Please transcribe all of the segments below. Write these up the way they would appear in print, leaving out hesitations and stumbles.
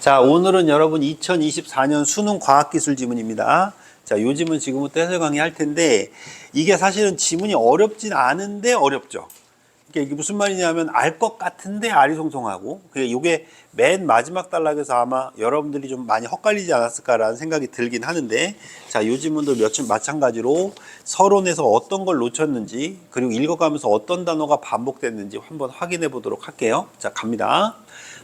자, 오늘은 여러분 2024년 수능 과학기술 지문입니다. 자, 요 지문 지금부터 해설 강의할 텐데 이게 사실은 지문이 어렵진 않은데 어렵죠. 그러니까 이게 무슨 말이냐면 알 것 같은데 아리송송하고 이게 맨 마지막 단락에서 아마 여러분들이 좀 많이 헛갈리지 않았을까라는 생각이 들긴 하는데, 자, 요 지문도 마찬가지로 서론에서 어떤 걸 놓쳤는지 그리고 읽어가면서 어떤 단어가 반복됐는지 한번 확인해 보도록 할게요. 자, 갑니다.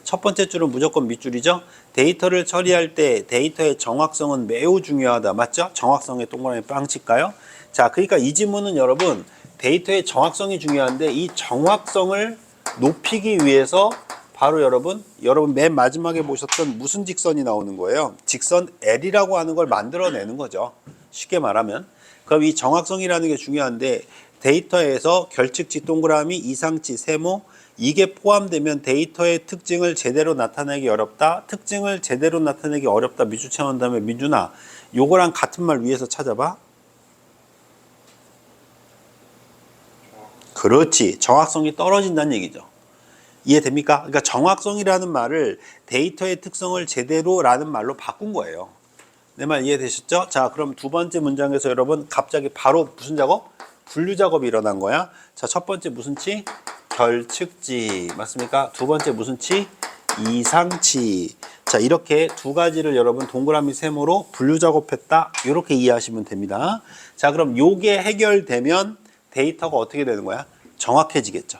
첫 번째 줄은 무조건 밑줄이죠. 데이터를 처리할 때 데이터의 정확성은 매우 중요하다. 맞죠? 정확성에 동그라미 빵 칠까요? 자, 그러니까 이 지문은 여러분 데이터의 정확성이 중요한데 이 정확성을 높이기 위해서 바로 여러분 맨 마지막에 보셨던 무슨 직선이 나오는 거예요? 직선 L이라고 하는 걸 만들어내는 거죠. 쉽게 말하면. 그럼 이 정확성이라는 게 중요한데 데이터에서 결측치 동그라미, 이상치, 세모 이게 포함되면 데이터의 특징을 제대로 나타내기 어렵다. 특징을 제대로 나타내기 어렵다. 밑줄 채운 다음에 민준아, 요거랑 같은 말 위에서 찾아봐. 그렇지. 정확성이 떨어진다는 얘기죠. 이해됩니까? 그러니까 정확성이라는 말을 데이터의 특성을 제대로라는 말로 바꾼 거예요. 내 말 이해되셨죠? 자, 그럼 두 번째 문장에서 여러분 갑자기 바로 무슨 작업? 분류 작업이 일어난 거야. 자, 첫 번째 무슨 치? 결측치. 맞습니까? 두 번째 무슨 치? 이상치. 자, 이렇게 두 가지를 여러분 동그라미 세모로 분류 작업했다. 이렇게 이해하시면 됩니다. 자, 그럼 요게 해결되면 데이터가 어떻게 되는 거야? 정확해지겠죠.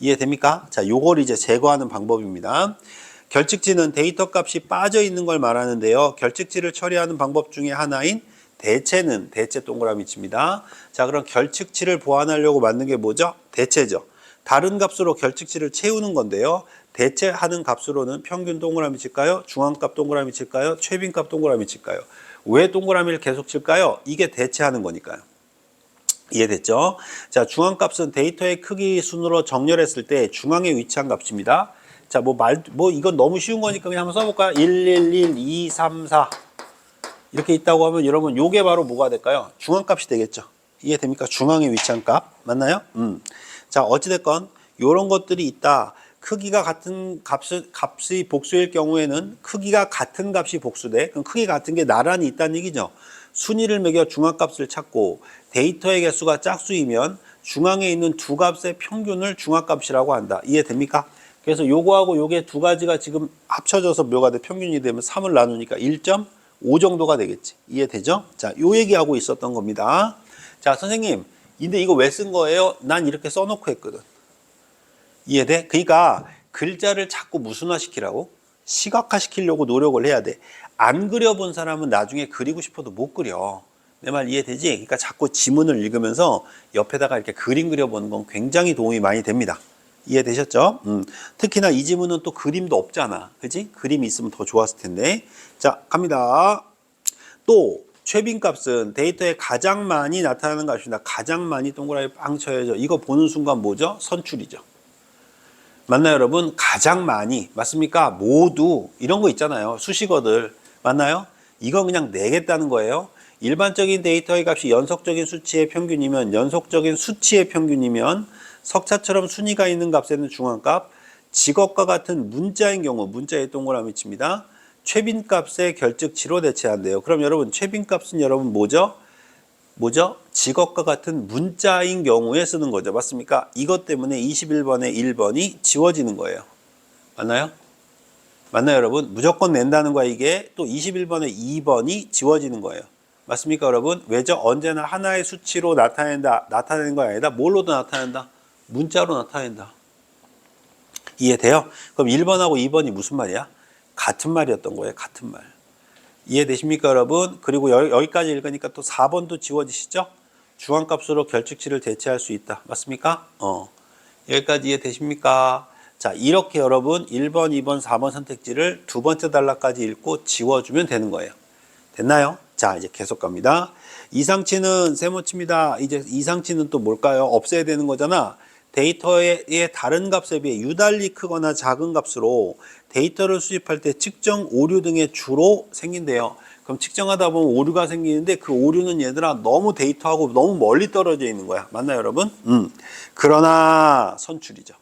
이해됩니까? 자, 요걸 이제 제거하는 방법입니다. 결측치는 데이터 값이 빠져 있는 걸 말하는데요. 결측치를 처리하는 방법 중에 하나인 대체는 대체 동그라미 칩니다. 자, 그럼 결측치를 보완하려고 만든 게 뭐죠? 대체죠. 다른 값으로 결측치를 채우는 건데요. 대체하는 값으로는 평균 동그라미 칠까요? 중앙값 동그라미 칠까요? 최빈값 동그라미 칠까요? 왜 동그라미를 계속 칠까요? 이게 대체하는 거니까요. 이해됐죠? 자, 중앙값은 데이터의 크기 순으로 정렬했을 때 중앙에 위치한 값입니다. 자, 이건 너무 쉬운 거니까 그냥 한번 써볼까요? 1, 1, 1, 2, 3, 4 이렇게 있다고 하면 여러분 요게 바로 뭐가 될까요? 중앙값이 되겠죠. 이해됩니까? 중앙에 위치한 값 맞나요? 자, 어찌됐건 요런 것들이 있다. 크기가 같은 값이 복수일 경우에는 크기가 같은 값이 복수돼. 그럼 크기 같은 게 나란히 있다는 얘기죠. 순위를 매겨 중앙값을 찾고 데이터의 개수가 짝수이면 중앙에 있는 두 값의 평균을 중앙값이라고 한다. 이해됩니까? 그래서 요거하고 요게 두 가지가 지금 합쳐져서 묘가 돼 평균이 되면 3을 나누니까 1.5 정도가 되겠지. 이해되죠? 자, 요 얘기하고 있었던 겁니다. 자, 선생님, 근데 이거 왜 쓴 거예요? 난 이렇게 써놓고 했거든. 이해돼? 그러니까 글자를 자꾸 무슨화 시키라고? 시각화 시키려고 노력을 해야 돼. 안 그려본 사람은 나중에 그리고 싶어도 못 그려. 내 말 이해되지? 그러니까 자꾸 지문을 읽으면서 옆에다가 이렇게 그림 그려보는 건 굉장히 도움이 많이 됩니다. 이해되셨죠? 특히나 이 지문은 또 그림도 없잖아. 그지? 그림이 있으면 더 좋았을 텐데. 자, 갑니다. 또 최빈값은 데이터에 가장 많이 나타나는 값입니다. 가장 많이 동그라미 빵 쳐야죠. 이거 보는 순간 뭐죠? 선출이죠. 맞나요, 여러분? 가장 많이. 맞습니까? 모두. 이런 거 있잖아요. 수식어들. 맞나요? 이건 그냥 내겠다는 거예요. 일반적인 데이터의 값이 연속적인 수치의 평균이면, 연속적인 수치의 평균이면 석차처럼 순위가 있는 값에는 중앙값, 직업과 같은 문자인 경우, 문자의 동그라미 칩니다. 최빈값의 결측치로 대체한대요. 그럼 여러분, 최빈값은 여러분 뭐죠? 뭐죠? 직업과 같은 문자인 경우에 쓰는 거죠. 맞습니까? 이것 때문에 21번에 1번이 지워지는 거예요. 맞나요? 맞나요, 여러분? 무조건 낸다는 거야, 이게. 또 21번에 2번이 지워지는 거예요. 맞습니까, 여러분? 왜죠? 언제나 하나의 수치로 나타내는 거 아니다. 뭘로도 나타낸다? 문자로 나타낸다. 이해돼요? 그럼 1번하고 2번이 무슨 말이야? 같은 말이었던 거예요. 같은 말. 이해되십니까, 여러분? 그리고 여기까지 읽으니까 또 4번도 지워지시죠? 중앙값으로 결측치를 대체할 수 있다. 맞습니까? 여기까지 이해되십니까? 자, 이렇게 여러분 1번, 2번, 4번 선택지를 두 번째 단락까지 읽고 지워주면 되는 거예요. 됐나요? 자, 이제 계속 갑니다. 이상치는 세모칩니다. 이제 이상치는 또 뭘까요? 없애야 되는 거잖아. 데이터의 다른 값에 비해 유달리 크거나 작은 값으로 데이터를 수집할 때 측정 오류 등의 주로 생긴대요. 그럼 측정하다 보면 오류가 생기는데 그 오류는 얘들아 너무 데이터하고 너무 멀리 떨어져 있는 거야. 맞나요, 여러분? 그러나 선출이죠.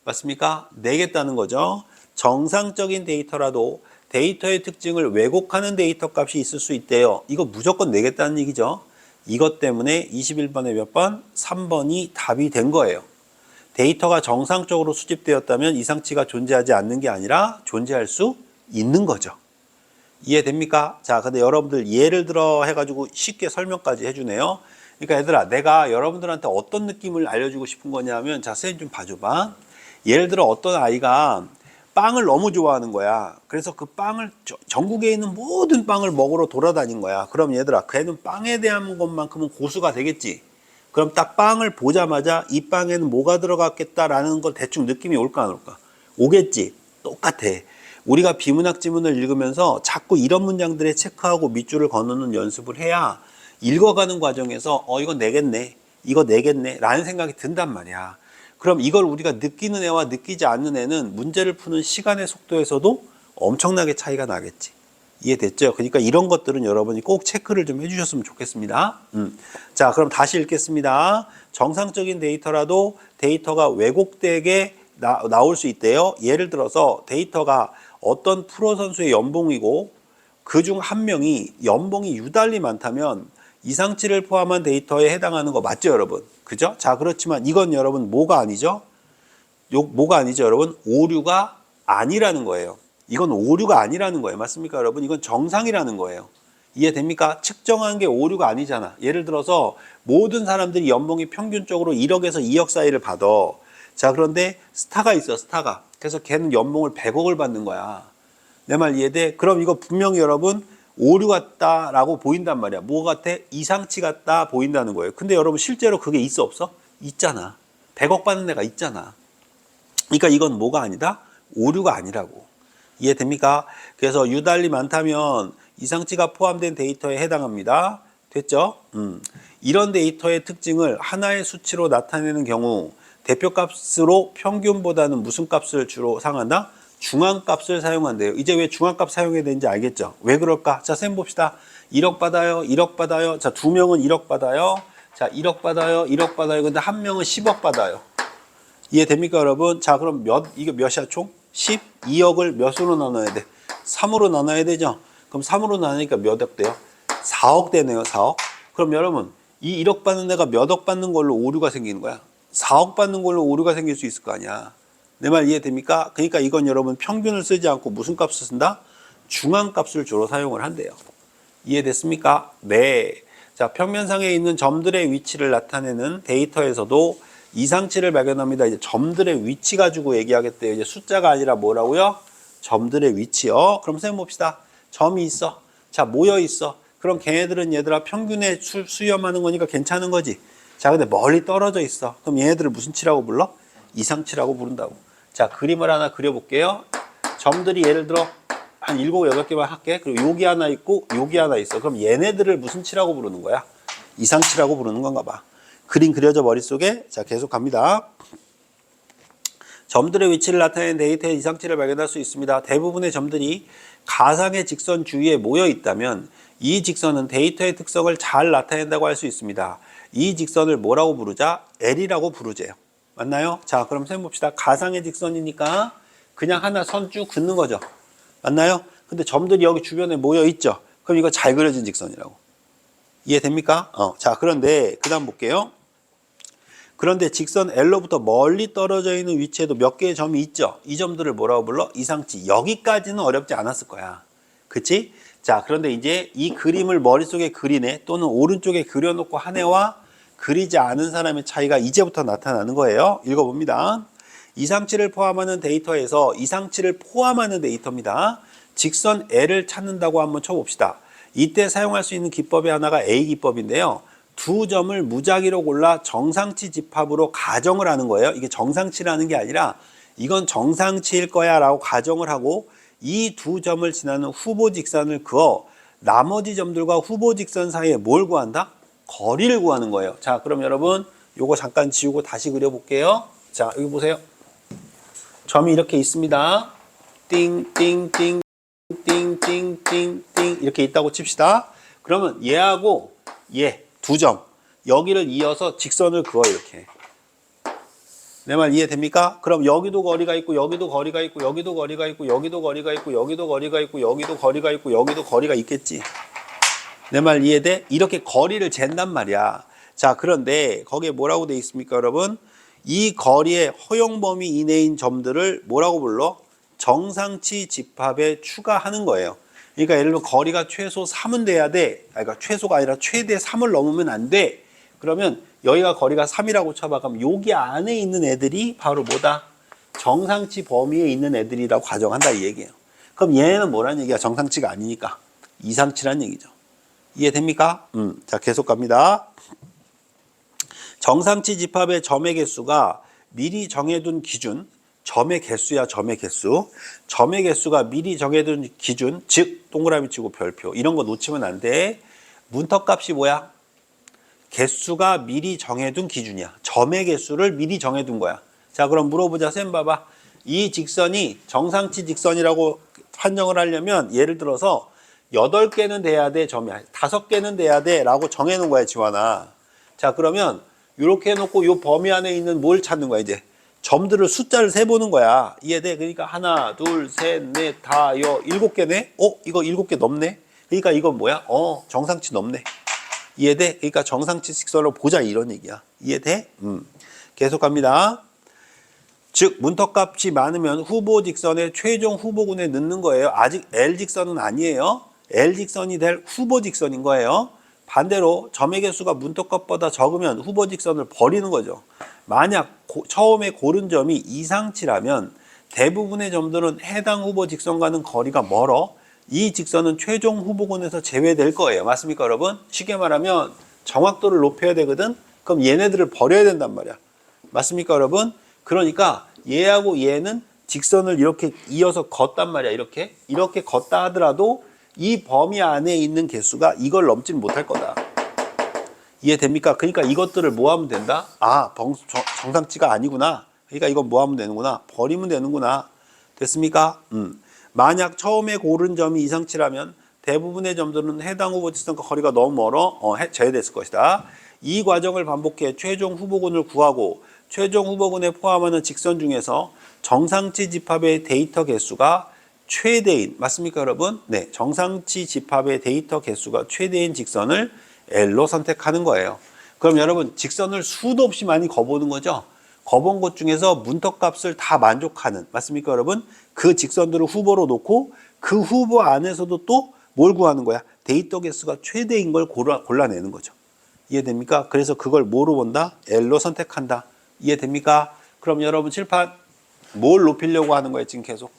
맞습니까? 내겠다는 거죠. 정상적인 데이터라도 데이터의 특징을 왜곡하는 데이터 값이 있을 수 있대요. 이거 무조건 내겠다는 얘기죠. 이것 때문에 21번에 몇 번? 3번이 답이 된 거예요. 데이터가 정상적으로 수집되었다면 이상치가 존재하지 않는 게 아니라 존재할 수 있는 거죠. 이해됩니까? 자, 근데 여러분들 예를 들어 해가지고 쉽게 설명까지 해주네요. 그러니까 얘들아, 내가 여러분들한테 어떤 느낌을 알려주고 싶은 거냐면, 자, 선생님 좀 봐줘봐. 예를 들어 어떤 아이가 빵을 너무 좋아하는 거야. 그래서 그 빵을 전국에 있는 모든 빵을 먹으러 돌아다닌 거야. 그럼 얘들아, 걔는 빵에 대한 것만큼은 고수가 되겠지. 그럼 딱 빵을 보자마자 이 빵에는 뭐가 들어갔겠다라는 걸 대충 느낌이 올까 안 올까? 오겠지. 똑같아. 우리가 비문학 지문을 읽으면서 자꾸 이런 문장들에 체크하고 밑줄을 그어놓는 연습을 해야 읽어가는 과정에서 이거 내겠네, 이거 내겠네 라는 생각이 든단 말이야. 그럼 이걸 우리가 느끼는 애와 느끼지 않는 애는 문제를 푸는 시간의 속도에서도 엄청나게 차이가 나겠지. 이해됐죠? 그러니까 이런 것들은 여러분이 꼭 체크를 좀 해주셨으면 좋겠습니다. 자, 그럼 다시 읽겠습니다. 정상적인 데이터라도 데이터가 왜곡되게 나올 수 있대요. 예를 들어서 데이터가 어떤 프로 선수의 연봉이고 그중 한 명이 연봉이 유달리 많다면 이상치를 포함한 데이터에 해당하는 거 맞죠, 여러분? 그죠? 자, 그렇지만 이건 여러분 뭐가 아니죠? 뭐가 아니죠, 여러분? 오류가 아니라는 거예요. 이건 오류가 아니라는 거예요. 맞습니까, 여러분? 이건 정상이라는 거예요. 이해됩니까? 측정한 게 오류가 아니잖아. 예를 들어서 모든 사람들이 연봉이 평균적으로 1억에서 2억 사이를 받아. 자, 그런데 스타가 있어, 스타가. 그래서 걔는 연봉을 100억을 받는 거야. 내 말 이해돼? 그럼 이거 분명히 여러분 오류 같다라고 보인단 말이야. 뭐 같아? 이상치 같다 보인다는 거예요. 근데 여러분 실제로 그게 있어 없어? 있잖아. 100억 받는 애가 있잖아. 그러니까 이건 뭐가 아니다? 오류가 아니라고. 이해됩니까? 그래서 유달리 많다면 이상치가 포함된 데이터에 해당합니다. 됐죠? 이런 데이터의 특징을 하나의 수치로 나타내는 경우 대표값으로 평균보다는 무슨 값을 주로 사용한다? 중앙값을 사용한대요. 이제 왜 중앙값 사용해야 되는지 알겠죠? 왜 그럴까? 자, 쌤 봅시다. 1억 받아요. 1억 받아요. 자, 2명은 1억 받아요. 자, 1억 받아요. 1억 받아요. 근데 한 명은 10억 받아요. 이해됩니까, 여러분? 자, 그럼 이게 몇이야, 총? 12억을 몇으로 나눠야 돼? 3으로 나눠야 되죠? 그럼 3으로 나누니까 몇 억 돼요? 4억 되네요, 4억. 그럼 여러분, 이 1억 받는 애가 몇 억 받는 걸로 오류가 생기는 거야? 4억 받는 걸로 오류가 생길 수 있을 거 아니야. 내 말 이해됩니까? 그러니까 이건 여러분 평균을 쓰지 않고 무슨 값을 쓴다? 중앙값을 주로 사용을 한대요. 이해됐습니까? 네. 자, 평면상에 있는 점들의 위치를 나타내는 데이터에서도 이상치를 발견합니다. 이제 점들의 위치 가지고 얘기하겠대요. 이제 숫자가 아니라 뭐라고요? 점들의 위치요. 그럼 선생님 봅시다. 점이 있어. 자, 모여 있어. 그럼 걔네들은 얘들아 평균에 수렴하는 거니까 괜찮은 거지. 자, 근데 멀리 떨어져 있어. 그럼 얘네들을 무슨 치라고 불러? 이상치라고 부른다고. 자, 그림을 하나 그려볼게요. 점들이 예를 들어 한 7, 8개만 할게. 그리고 여기 하나 있고 여기 하나 있어. 그럼 얘네들을 무슨 치라고 부르는 거야? 이상치라고 부르는 건가 봐. 그림 그려져 머릿속에. 자, 계속 갑니다. 점들의 위치를 나타내는 데이터의 이상치를 발견할 수 있습니다. 대부분의 점들이 가상의 직선 주위에 모여 있다면 이 직선은 데이터의 특성을 잘 나타낸다고 할 수 있습니다. 이 직선을 뭐라고 부르자? L이라고 부르재요. 맞나요? 자, 그럼 선생님 봅시다. 가상의 직선이니까 그냥 하나 선 쭉 긋는 거죠. 맞나요? 근데 점들이 여기 주변에 모여 있죠. 그럼 이거 잘 그려진 직선이라고. 이해됩니까? 자, 그런데 그 다음 볼게요. 그런데 직선 L로부터 멀리 떨어져 있는 위치에도 몇 개의 점이 있죠. 이 점들을 뭐라고 불러? 이상치. 여기까지는 어렵지 않았을 거야. 그치? 자, 그런데 이제 이 그림을 머릿속에 그리네 또는 오른쪽에 그려놓고 한 애와 그리지 않은 사람의 차이가 이제부터 나타나는 거예요. 읽어봅니다. 이상치를 포함하는 데이터에서 이상치를 포함하는 데이터입니다. 직선 L을 찾는다고 한번 쳐봅시다. 이때 사용할 수 있는 기법의 하나가 A 기법인데요. 두 점을 무작위로 골라 정상치 집합으로 가정을 하는 거예요. 이게 정상치라는 게 아니라 이건 정상치일 거야 라고 가정을 하고 이 두 점을 지나는 후보 직선을 그어 나머지 점들과 후보 직선 사이에 뭘 구한다? 거리를 구하는 거예요. 자, 그럼 여러분 요거 잠깐 지우고 다시 그려볼게요. 자, 여기 보세요. 점이 이렇게 있습니다. 띵띵띵 띵띵띵띵 이렇게 있다고 칩시다. 그러면 얘하고 얘 두 점 여기를 이어서 직선을 그어 이렇게. 내 말 이해됩니까? 그럼 여기도 거리가 있고 여기도 거리가 있고 여기도 거리가 있고 여기도 거리가 있고 여기도 거리가 있고 여기도 거리가 있고 여기도 거리가 있겠지. 내 말 이해돼? 이렇게 거리를 잰단 말이야. 자, 그런데 거기에 뭐라고 돼 있습니까, 여러분? 이 거리의 허용 범위 이내인 점들을 뭐라고 불러? 정상치 집합에 추가하는 거예요. 그러니까 예를 들면 거리가 최소 3은 돼야 돼. 그러니까 최소가 아니라 최대 3을 넘으면 안 돼. 그러면 여기가 거리가 3이라고 쳐봐. 그럼 여기 안에 있는 애들이 바로 뭐다? 정상치 범위에 있는 애들이라고 가정한다 이 얘기예요. 그럼 얘는 뭐라는 얘기야? 정상치가 아니니까 이상치란 얘기죠. 이해됩니까? 자, 계속 갑니다. 정상치 집합의 점의 개수가 미리 정해둔 기준, 점의 개수야, 점의 개수. 점의 개수가 미리 정해둔 기준, 즉 동그라미 치고 별표. 이런 거 놓치면 안 돼. 문턱값이 뭐야? 개수가 미리 정해둔 기준이야. 점의 개수를 미리 정해둔 거야. 자, 그럼 물어보자. 쌤 봐봐. 이 직선이 정상치 직선이라고 판정을 하려면 예를 들어서 8개는 돼야 돼, 점이. 5개는 돼야 돼 라고 정해놓은 거야, 지환아. 자, 그러면 이렇게 해놓고 이 범위 안에 있는 뭘 찾는 거야, 이제. 점들을 숫자를 세보는 거야. 이해돼? 그러니까 하나, 둘, 셋, 넷, 다, 7개네? 이거 7개 넘네? 그러니까 이건 뭐야? 정상치 넘네. 이해돼? 그러니까 정상치 직선을 보자 이런 얘기야. 이해돼? 계속 갑니다. 즉 문턱값이 많으면 후보 직선의 최종 후보군에 넣는 거예요. 아직 L 직선은 아니에요. L 직선이 될 후보 직선인 거예요. 반대로 점의 개수가 문턱값보다 적으면 후보 직선을 버리는 거죠. 만약 처음에 고른 점이 이상치라면 대부분의 점들은 해당 후보 직선과는 거리가 멀어 이 직선은 최종 후보군에서 제외될 거예요. 맞습니까, 여러분? 쉽게 말하면 정확도를 높여야 되거든. 그럼 얘네들을 버려야 된단 말이야. 맞습니까, 여러분? 그러니까 얘하고 얘는 직선을 이렇게 이어서 걷단 말이야. 이렇게 걷다 하더라도 이 범위 안에 있는 개수가 이걸 넘지는 못할 거다. 이해됩니까? 그러니까 이것들을 뭐 하면 된다? 정상치가 아니구나. 그러니까 이건 뭐 하면 되는구나? 버리면 되는구나. 됐습니까? 만약 처음에 고른 점이 이상치라면 대부분의 점들은 해당 후보 직선과 거리가 너무 멀어 제외됐을 것이다. 이 과정을 반복해 최종 후보군을 구하고 최종 후보군에 포함하는 직선 중에서 정상치 집합의 데이터 개수가 최대인, 맞습니까, 여러분? 네, 정상치 집합의 데이터 개수가 최대인 직선을 L로 선택하는 거예요. 그럼 여러분, 직선을 수도 없이 많이 거보는 거죠? 거본 것 중에서 문턱값을 다 만족하는, 맞습니까, 여러분? 그 직선들을 후보로 놓고 그 후보 안에서도 또 뭘 구하는 거야? 데이터 개수가 최대인 걸 골라내는 거죠. 이해됩니까? 그래서 그걸 뭐로 본다? L로 선택한다. 이해됩니까? 그럼 여러분 칠판 뭘 높이려고 하는 거예요? 지금 계속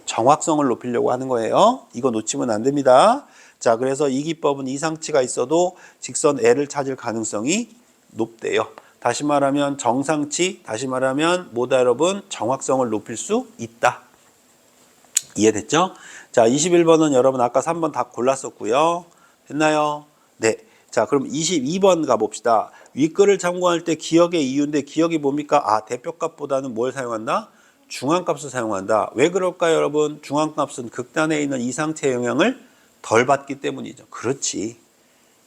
정확성을 높이려고 하는 거예요. 이거 놓치면 안 됩니다. 자, 그래서 이 기법은 이상치가 있어도 직선 L을 찾을 가능성이 높대요. 다시 말하면 정상치, 다시 말하면 뭐다 여러분? 정확성을 높일 수 있다. 이해됐죠? 자, 21번은 여러분 아까 3번 다 골랐었고요. 됐나요? 네. 자, 그럼 22번 가봅시다. 윗글을 참고할 때 기억의 이유인데 기억이 뭡니까? 대표값보다는 뭘 사용한다? 중앙값을 사용한다. 왜 그럴까요, 여러분? 중앙값은 극단에 있는 이상치의 영향을 덜 받기 때문이죠. 그렇지.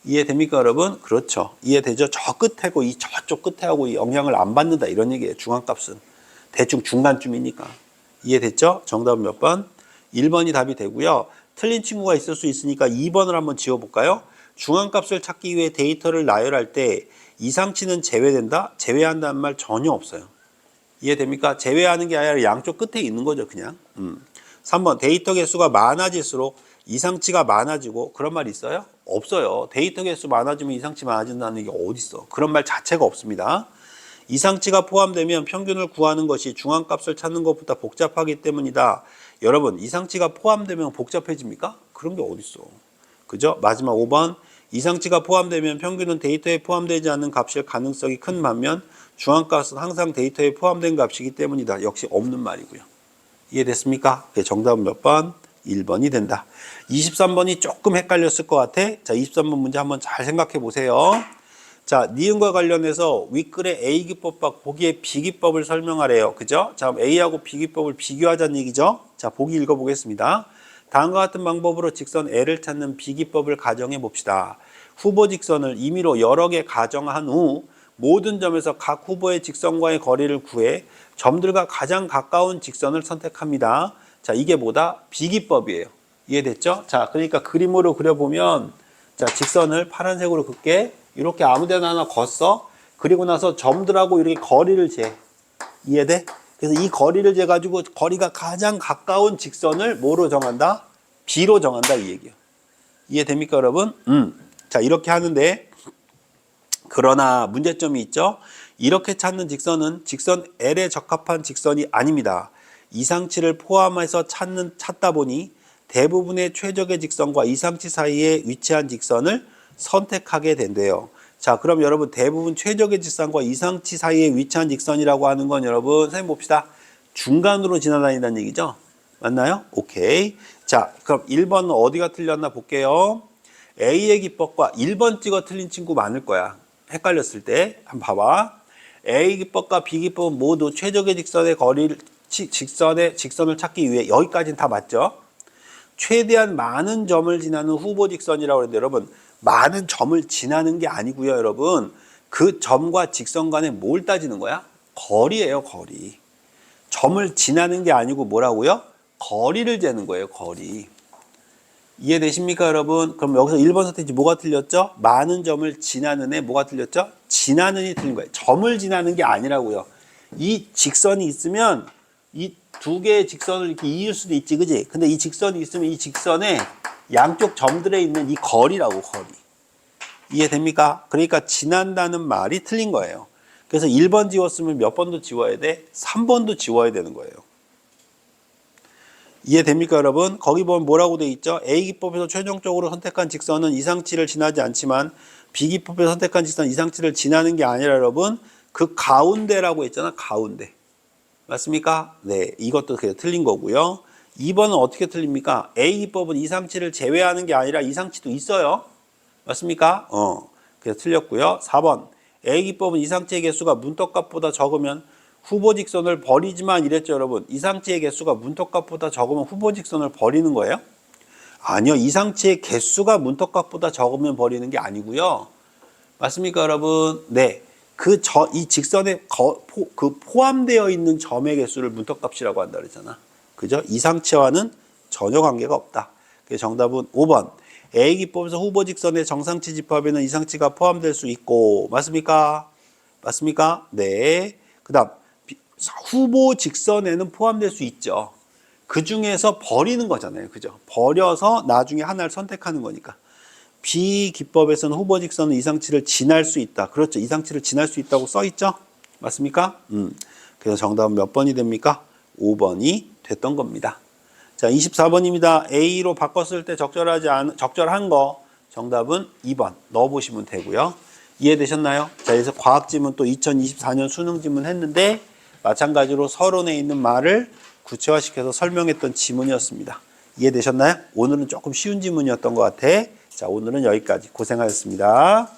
이해됩니까, 여러분? 그렇죠. 이해되죠? 저 끝하고 저쪽 끝하고 영향을 안 받는다 이런 얘기예요. 중앙값은 대충 중간쯤이니까. 이해됐죠? 정답은 몇 번? 1번이 답이 되고요. 틀린 친구가 있을 수 있으니까 2번을 한번 지워볼까요? 중앙값을 찾기 위해 데이터를 나열할 때 이상치는 제외된다? 제외한다는 말 전혀 없어요. 이해됩니까? 제외하는 게 아니라 양쪽 끝에 있는 거죠, 그냥. 3번 데이터 개수가 많아질수록 이상치가 많아지고 그런 말 있어요? 없어요. 데이터 개수 많아지면 이상치 많아진다는 게 어딨어. 그런 말 자체가 없습니다. 이상치가 포함되면 평균을 구하는 것이 중앙값을 찾는 것보다 복잡하기 때문이다. 여러분, 이상치가 포함되면 복잡해집니까? 그런 게 어딨어. 그죠? 마지막 5번 이상치가 포함되면 평균은 데이터에 포함되지 않는 값일 가능성이 큰 반면 중앙값은 항상 데이터에 포함된 값이기 때문이다. 역시 없는 말이고요. 이해됐습니까? 정답은 몇 번? 1번이 된다. 23번이 조금 헷갈렸을 것 같아. 자, 23번 문제 한번 잘 생각해 보세요. 자, 니은과 관련해서 윗글의 A기법과 보기의 B기법을 설명하래요. 그죠? 자, 그럼 A하고 B기법을 비교하자는 얘기죠. 자, 보기 읽어보겠습니다. 다음과 같은 방법으로 직선 L을 찾는 B기법을 가정해 봅시다. 후보 직선을 임의로 여러 개 가정한 후 모든 점에서 각 후보의 직선과의 거리를 구해 점들과 가장 가까운 직선을 선택합니다. 자, 이게 뭐다? 비기법이에요. 이해됐죠? 자, 그러니까 그림으로 그려보면, 자, 직선을 파란색으로 긋게 이렇게 아무데나 하나 걷어. 그리고 나서 점들하고 이렇게 거리를 재. 이해돼? 그래서 이 거리를 재가지고 거리가 가장 가까운 직선을 뭐로 정한다? B로 정한다, 이 얘기예요. 이해됩니까, 여러분? 자, 이렇게 하는데, 그러나 문제점이 있죠. 이렇게 찾는 직선은 직선 L에 적합한 직선이 아닙니다. 이상치를 포함해서 찾다 보니 대부분의 최적의 직선과 이상치 사이에 위치한 직선을 선택하게 된대요. 자, 그럼 여러분 대부분 최적의 직선과 이상치 사이에 위치한 직선이라고 하는 건 여러분 선생님 봅시다. 중간으로 지나다닌다는 얘기죠. 맞나요? 오케이. 자, 그럼 1번은 어디가 틀렸나 볼게요. A의 기법과 1번 찍어 틀린 친구 많을 거야. 헷갈렸을 때 한번 봐봐. A 기법과 B 기법은 모두 최적의 직선의 거리를 직선을 찾기 위해 여기까지는 다 맞죠? 최대한 많은 점을 지나는 후보 직선이라고 하는데 여러분 많은 점을 지나는 게 아니고요, 여러분. 그 점과 직선 간에 뭘 따지는 거야? 거리예요, 거리. 점을 지나는 게 아니고 뭐라고요? 거리를 재는 거예요, 거리. 이해되십니까, 여러분? 그럼 여기서 1번 선택지 뭐가 틀렸죠? 많은 점을 지나는 애 뭐가 틀렸죠? 지나는이 틀린 거예요. 점을 지나는 게 아니라고요. 이 직선이 있으면 이 두 개의 직선을 이렇게 이을 수도 있지, 그지? 근데 이 직선이 있으면 이 직선에 양쪽 점들에 있는 이 거리라고, 거리. 이해됩니까? 그러니까 지난다는 말이 틀린 거예요. 그래서 1번 지웠으면 몇 번도 지워야 돼? 3번도 지워야 되는 거예요. 이해됩니까, 여러분? 거기 보면 뭐라고 돼 있죠? A기법에서 최종적으로 선택한 직선은 이상치를 지나지 않지만 B기법에서 선택한 직선은 이상치를 지나는 게 아니라 여러분 그 가운데라고 했잖아, 가운데. 맞습니까? 네, 이것도 그냥 틀린 거고요. 2번은 어떻게 틀립니까? A기법은 이상치를 제외하는 게 아니라 이상치도 있어요. 맞습니까? 그래서 틀렸고요. 4번 A기법은 이상치의 개수가 문턱값보다 적으면 후보 직선을 버리지만 이랬죠, 여러분. 이상치의 개수가 문턱값보다 적으면 후보 직선을 버리는 거예요? 아니요. 이상치의 개수가 문턱값보다 적으면 버리는 게 아니고요. 맞습니까, 여러분? 네. 이 직선에 포함되어 있는 점의 개수를 문턱값이라고 한다 그랬잖아. 그죠? 이상치와는 전혀 관계가 없다. 그래서 정답은 5번. A기법에서 후보 직선의 정상치 집합에는 이상치가 포함될 수 있고, 맞습니까? 맞습니까? 네. 그 다음, 후보 직선에는 포함될 수 있죠. 그 중에서 버리는 거잖아요. 그죠? 버려서 나중에 하나를 선택하는 거니까. B기법에서는 후보 직선은 이상치를 지날 수 있다. 그렇죠. 이상치를 지날 수 있다고 써 있죠? 맞습니까? 그래서 정답은 몇 번이 됩니까? 5번이 됐던 겁니다. 자, 24번입니다. A로 바꿨을 때 적절한 거 정답은 2번 넣어보시면 되고요. 이해되셨나요? 자, 그래서 과학지문 또 2024년 수능지문 했는데 마찬가지로 서론에 있는 말을 구체화시켜서 설명했던 지문이었습니다. 이해되셨나요? 오늘은 조금 쉬운 지문이었던 것 같아. 자, 오늘은 여기까지. 고생하셨습니다.